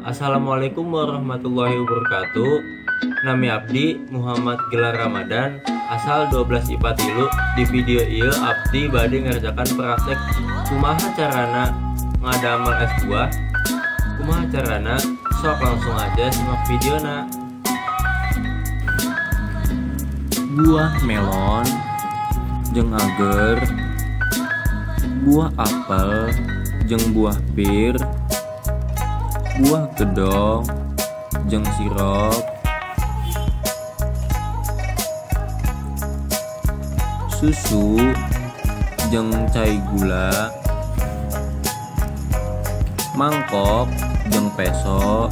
Assalamualaikum warahmatullahi wabarakatuh. Nami abdi Muhammad Gilar Ramadan, asal 12 IPA tilu. Di video ieu abdi bade ngerjakan praktek kumaha carana ngadamel es buah. Kumaha carana? Sok langsung aja simak videona. Buah melon jeung ager, buah apel jeung buah pir, buah gedong jeung sirup, susu jeung cai gula, mangkok jeung peso,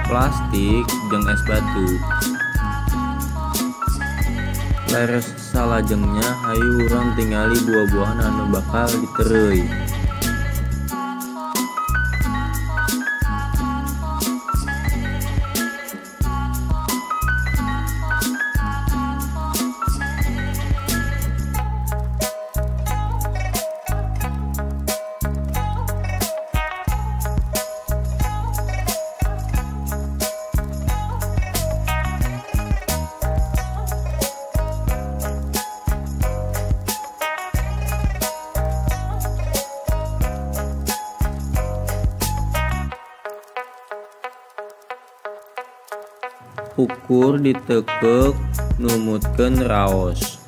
plastik jeung es batu. Leres salajengnya hayu urang tingali buah-buahan anu bakal ditereuy. Ukur ditekek numutkeun raos.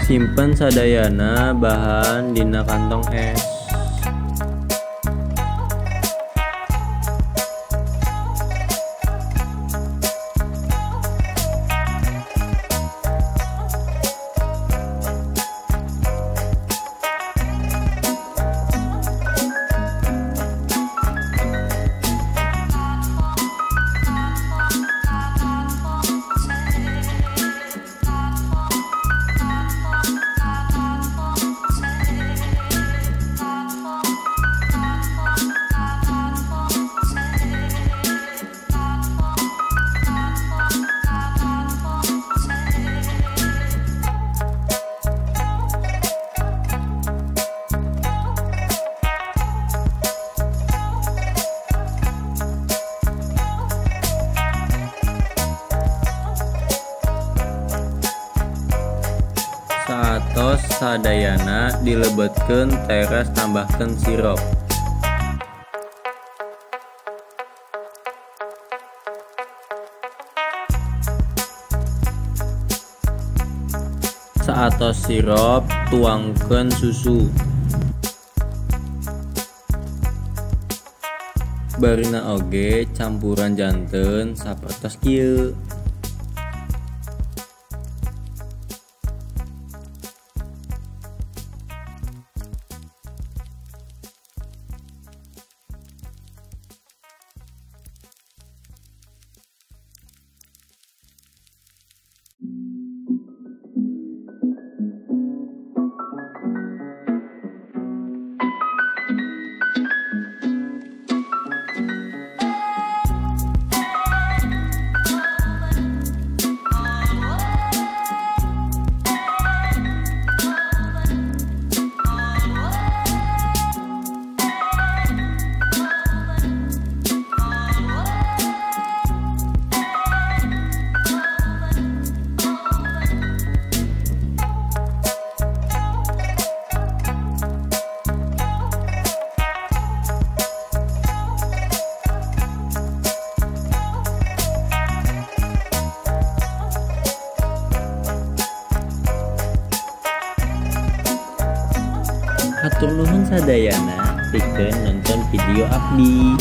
Simpen sadayana bahan dina kantong es. Saatos sadayana dilebetkeun teras tambahkeun sirup. Saatos sirup tuangkeun susu. Barina oge campuran janten sapertos kieu. Hatur nuhun sadayana pikeun nonton video abdi.